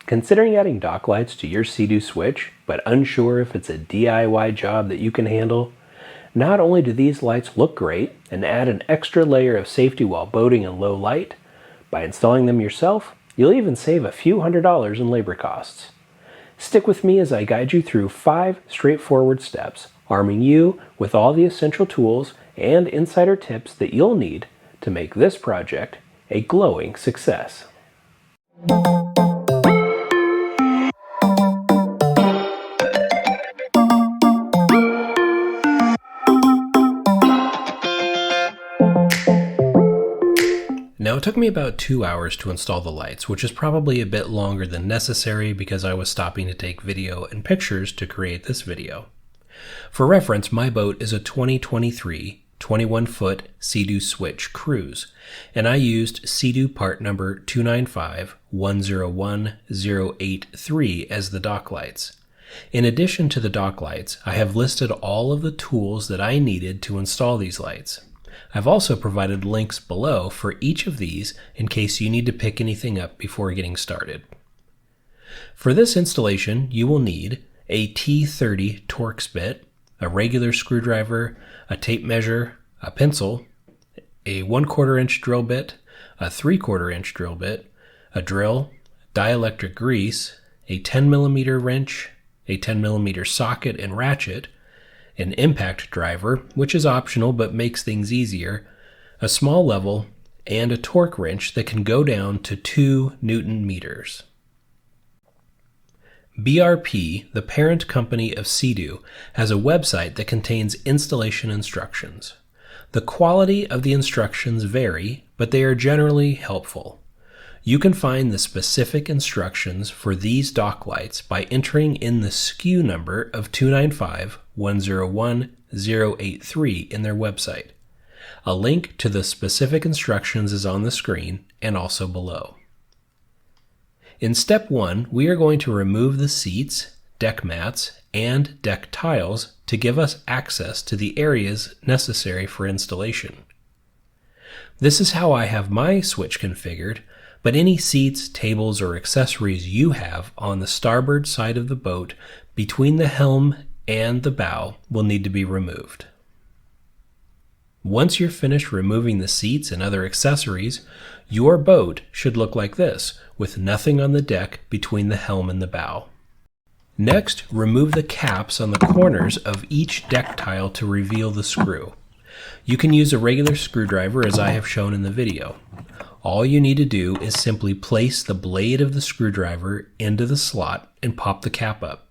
Considering adding dock lights to your Sea-Doo switch, but unsure if it's a DIY job that you can handle? Not only do these lights look great and add an extra layer of safety while boating in low light, by installing them yourself, you'll even save a few $100s in labor costs. Stick with me as I guide you through 5 straightforward steps, arming you with all the essential tools and insider tips that you'll need to make this project a glowing success. Now, it took me about 2 hours to install the lights, which is probably a bit longer than necessary because I was stopping to take video and pictures to create this video. For reference, my boat is a 2023 21-foot Sea-Doo Switch Cruise, and I used Sea-Doo part number 295101083 as the dock lights. In addition to the dock lights, I have listed all of the tools that I needed to install these lights. I've also provided links below for each of these in case you need to pick anything up before getting started. For this installation, you will need a T30 Torx bit, a regular screwdriver, a tape measure, a pencil, a 1/4 inch drill bit, a 3/4 inch drill bit, a drill, dielectric grease, a 10mm wrench, a 10mm socket and ratchet, an impact driver, which is optional but makes things easier, a small level, and a torque wrench that can go down to 2 Newton meters. BRP, the parent company of Sea-Doo, has a website that contains installation instructions. The quality of the instructions vary, but they are generally helpful. You can find the specific instructions for these dock lights by entering in the SKU number of 295101083 in their website. A link to the specific instructions is on the screen and also below. In step 1, we are going to remove the seats, deck mats, and deck tiles to give us access to the areas necessary for installation. This is how I have my switch configured, but any seats, tables, or accessories you have on the starboard side of the boat between the helm and the bow will need to be removed. Once you're finished removing the seats and other accessories, your boat should look like this, with nothing on the deck between the helm and the bow. Next, remove the caps on the corners of each deck tile to reveal the screw. You can use a regular screwdriver as I have shown in the video. All you need to do is simply place the blade of the screwdriver into the slot and pop the cap up.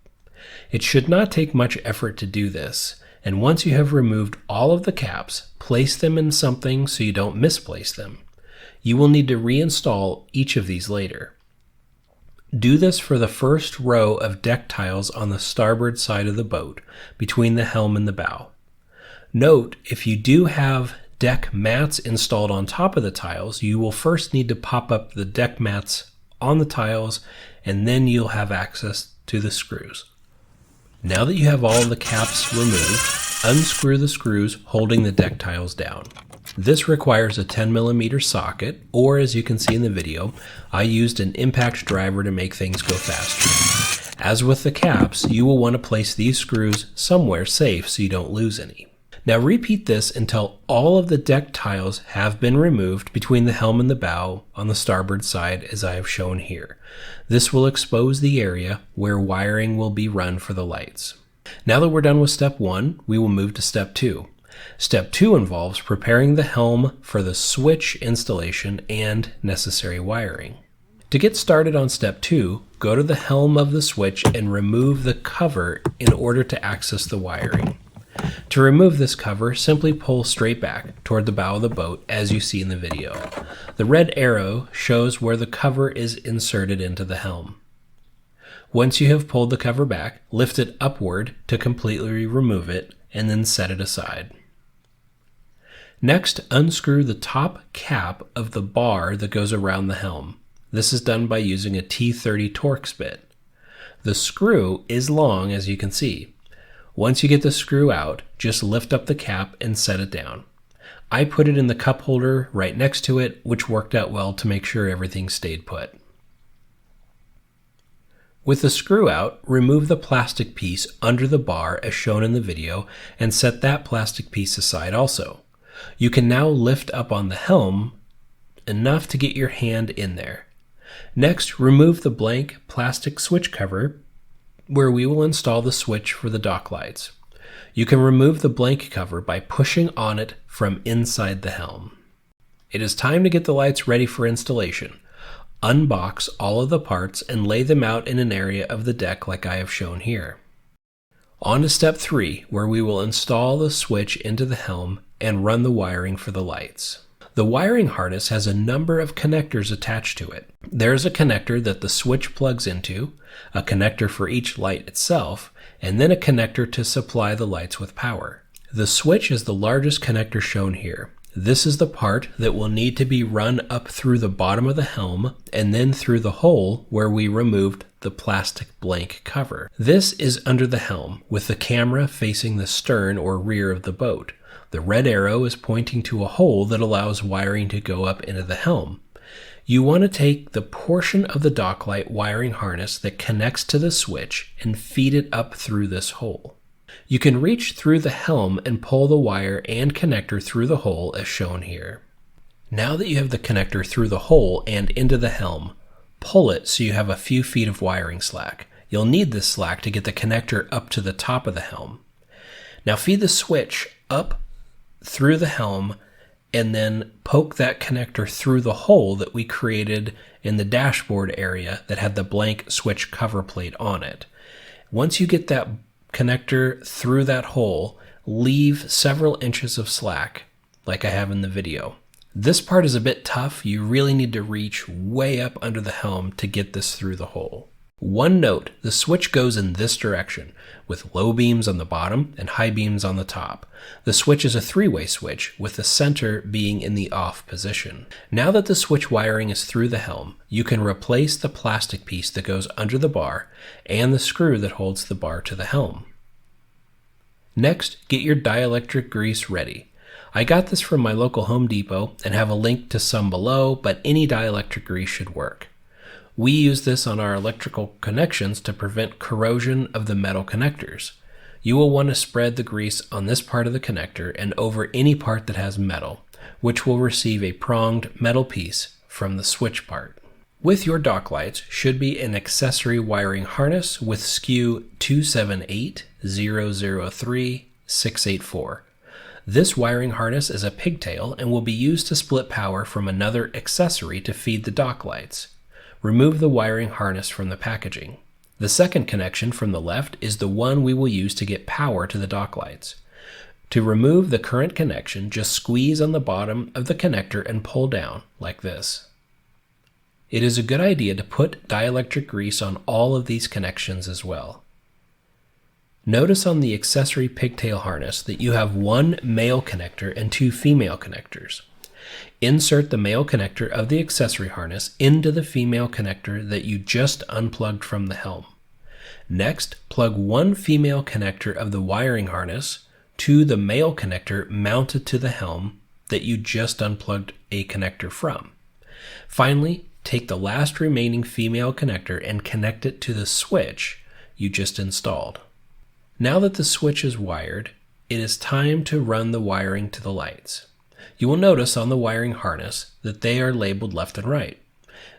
It should not take much effort to do this, and once you have removed all of the caps, place them in something so you don't misplace them. You will need to reinstall each of these later. Do this for the first row of deck tiles on the starboard side of the boat, between the helm and the bow. Note, if you do have deck mats installed on top of the tiles, you will first need to pop up the deck mats on the tiles, and then you'll have access to the screws. Now that you have all of the caps removed, unscrew the screws holding the deck tiles down. This requires a 10mm socket, or as you can see in the video, I used an impact driver to make things go faster. As with the caps, you will want to place these screws somewhere safe so you don't lose any. Now repeat this until all of the deck tiles have been removed between the helm and the bow on the starboard side as I have shown here. This will expose the area where wiring will be run for the lights. Now that we're done with step 1, we will move to step 2. Step 2 involves preparing the helm for the switch installation and necessary wiring. To get started on step 2, go to the helm of the switch and remove the cover in order to access the wiring. To remove this cover, simply pull straight back toward the bow of the boat as you see in the video. The red arrow shows where the cover is inserted into the helm. Once you have pulled the cover back, lift it upward to completely remove it and then set it aside. Next, unscrew the top cap of the bar that goes around the helm. This is done by using a T30 Torx bit. The screw is long, as you can see. Once you get the screw out, just lift up the cap and set it down. I put it in the cup holder right next to it, which worked out well to make sure everything stayed put. With the screw out, remove the plastic piece under the bar as shown in the video and set that plastic piece aside also. You can now lift up on the helm enough to get your hand in there. Next, remove the blank plastic switch cover where we will install the switch for the dock lights. You can remove the blank cover by pushing on it from inside the helm. It is time to get the lights ready for installation. Unbox all of the parts and lay them out in an area of the deck like I have shown here. On to step 3, where we will install the switch into the helm and run the wiring for the lights. The wiring harness has a number of connectors attached to it. There is a connector that the switch plugs into, a connector for each light itself, and then a connector to supply the lights with power. The switch is the largest connector shown here. This is the part that will need to be run up through the bottom of the helm and then through the hole where we removed the plastic blank cover. This is under the helm with the camera facing the stern or rear of the boat. The red arrow is pointing to a hole that allows wiring to go up into the helm. You want to take the portion of the docklight wiring harness that connects to the switch and feed it up through this hole. You can reach through the helm and pull the wire and connector through the hole as shown here. Now that you have the connector through the hole and into the helm, pull it so you have a few feet of wiring slack. You'll need this slack to get the connector up to the top of the helm. Now feed the switch up through the helm and then poke that connector through the hole that we created in the dashboard area that had the blank switch cover plate on it. Once you get that connector through that hole, leave several inches of slack like I have in the video. This part is a bit tough. You really need to reach way up under the helm to get this through the hole. One note, the switch goes in this direction, with low beams on the bottom and high beams on the top. The switch is a three-way switch, with the center being in the off position. Now that the switch wiring is through the helm, you can replace the plastic piece that goes under the bar and the screw that holds the bar to the helm. Next, get your dielectric grease ready. I got this from my local Home Depot and have a link to some below, but any dielectric grease should work. We use this on our electrical connections to prevent corrosion of the metal connectors. You will want to spread the grease on this part of the connector and over any part that has metal, which will receive a pronged metal piece from the switch part. With your dock lights should be an accessory wiring harness with SKU 278003684. This wiring harness is a pigtail and will be used to split power from another accessory to feed the dock lights. Remove the wiring harness from the packaging. The second connection from the left is the one we will use to get power to the dock lights. To remove the current connection, just squeeze on the bottom of the connector and pull down, like this. It is a good idea to put dielectric grease on all of these connections as well. Notice on the accessory pigtail harness that you have one male connector and two female connectors. Insert the male connector of the accessory harness into the female connector that you just unplugged from the helm. Next, plug one female connector of the wiring harness to the male connector mounted to the helm that you just unplugged a connector from. Finally, take the last remaining female connector and connect it to the switch you just installed. Now that the switch is wired, it is time to run the wiring to the lights. You will notice on the wiring harness that they are labeled left and right.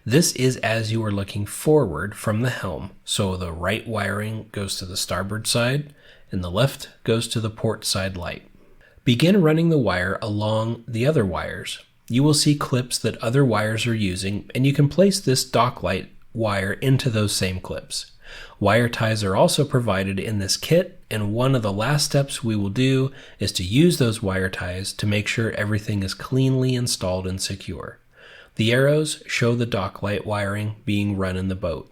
This is as you are looking forward from the helm, so the right wiring goes to the starboard side and the left goes to the port side light. Begin running the wire along the other wires. You will see clips that other wires are using, and you can place this dock light wire into those same clips. Wire ties are also provided in this kit, and one of the last steps we will do is to use those wire ties to make sure everything is cleanly installed and secure. The arrows show the dock light wiring being run in the boat.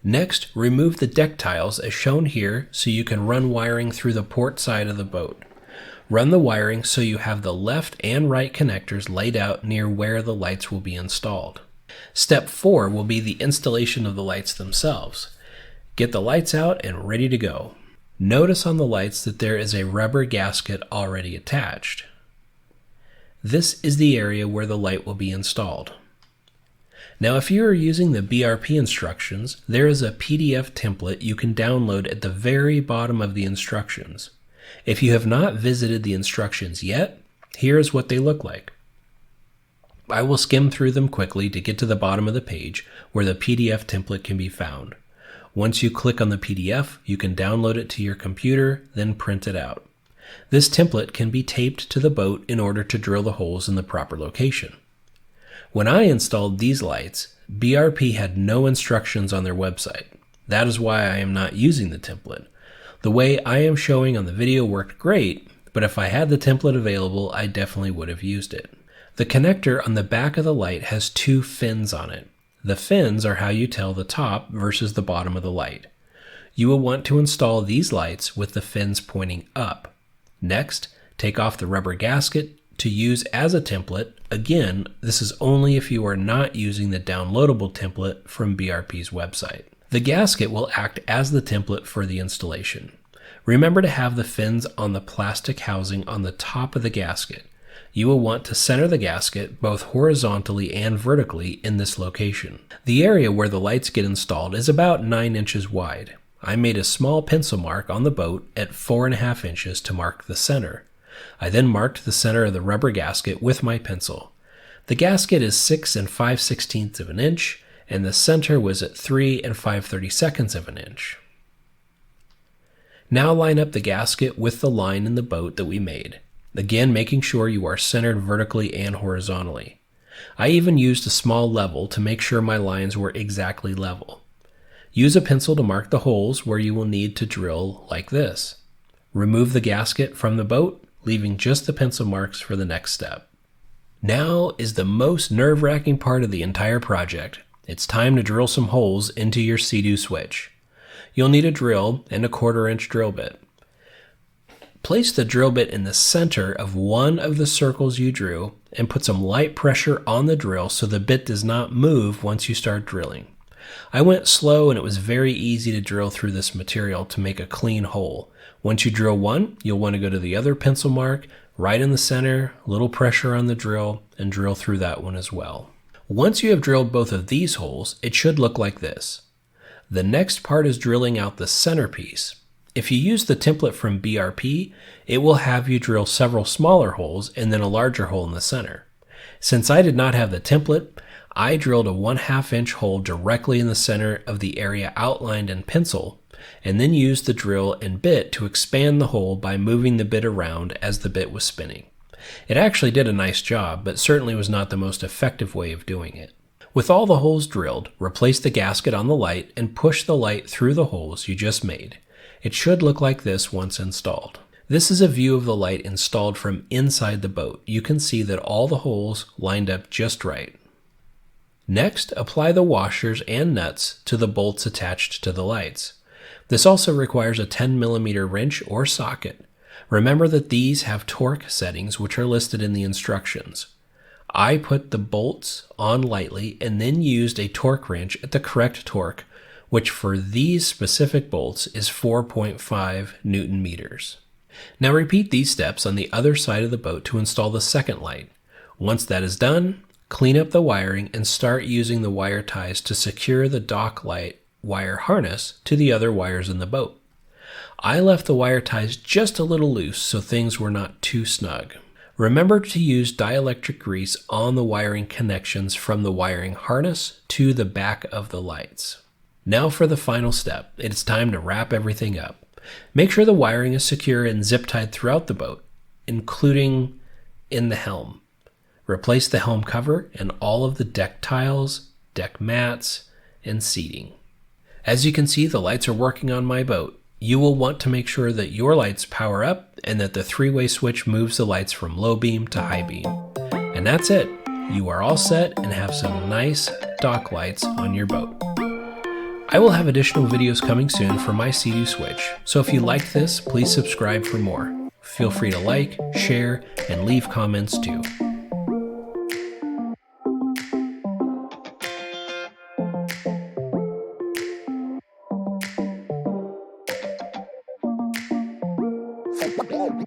Next, remove the deck tiles as shown here so you can run wiring through the port side of the boat. Run the wiring so you have the left and right connectors laid out near where the lights will be installed. Step 4 will be the installation of the lights themselves. Get the lights out and ready to go. Notice on the lights that there is a rubber gasket already attached. This is the area where the light will be installed. Now, if you are using the BRP instructions, there is a PDF template you can download at the very bottom of the instructions. If you have not visited the instructions yet, here is what they look like. I will skim through them quickly to get to the bottom of the page where the PDF template can be found. Once you click on the PDF, you can download it to your computer, then print it out. This template can be taped to the boat in order to drill the holes in the proper location. When I installed these lights, BRP had no instructions on their website. That is why I am not using the template. The way I am showing on the video worked great, but if I had the template available, I definitely would have used it. The connector on the back of the light has two fins on it. The fins are how you tell the top versus the bottom of the light. You will want to install these lights with the fins pointing up. Next, take off the rubber gasket to use as a template. Again, this is only if you are not using the downloadable template from BRP's website. The gasket will act as the template for the installation. Remember to have the fins on the plastic housing on the top of the gasket. You will want to center the gasket both horizontally and vertically in this location. The area where the lights get installed is about 9 inches wide. I made a small pencil mark on the boat at 4.5 inches to mark the center. I then marked the center of the rubber gasket with my pencil. The gasket is 6 5/16 of an inch, and the center was at 3 5/32 of an inch. Now line up the gasket with the line in the boat that we made. Again, making sure you are centered vertically and horizontally. I even used a small level to make sure my lines were exactly level. Use a pencil to mark the holes where you will need to drill like this. Remove the gasket from the boat, leaving just the pencil marks for the next step. Now is the most nerve-wracking part of the entire project. It's time to drill some holes into your Sea-Doo switch. You'll need a drill and a 1/4 inch drill bit. Place the drill bit in the center of one of the circles you drew and put some light pressure on the drill so the bit does not move once you start drilling. I went slow and it was very easy to drill through this material to make a clean hole. Once you drill one, you'll want to go to the other pencil mark, right in the center, little pressure on the drill, and drill through that one as well. Once you have drilled both of these holes, it should look like this. The next part is drilling out the centerpiece. If you use the template from BRP, it will have you drill several smaller holes and then a larger hole in the center. Since I did not have the template, I drilled a 1/2 inch hole directly in the center of the area outlined in pencil, and then used the drill and bit to expand the hole by moving the bit around as the bit was spinning. It actually did a nice job, but certainly was not the most effective way of doing it. With all the holes drilled, replace the gasket on the light and push the light through the holes you just made. It should look like this once installed. This is a view of the light installed from inside the boat. You can see that all the holes lined up just right. Next, apply the washers and nuts to the bolts attached to the lights. This also requires a 10mm wrench or socket. Remember that these have torque settings which are listed in the instructions. I put the bolts on lightly and then used a torque wrench at the correct torque, which for these specific bolts is 4.5 Newton meters. Now repeat these steps on the other side of the boat to install the second light. Once that is done, clean up the wiring and start using the wire ties to secure the dock light wire harness to the other wires in the boat. I left the wire ties just a little loose so things were not too snug. Remember to use dielectric grease on the wiring connections from the wiring harness to the back of the lights. Now for the final step. It's time to wrap everything up. Make sure the wiring is secure and zip tied throughout the boat, including in the helm. Replace the helm cover and all of the deck tiles, deck mats, and seating. As you can see, the lights are working on my boat. You will want to make sure that your lights power up and that the 3-way switch moves the lights from low beam to high beam. And that's it. You are all set and have some nice dock lights on your boat. I will have additional videos coming soon for my Sea-Doo switch, so if you liked this, please subscribe for more. Feel free to like, share, and leave comments too. Whoa.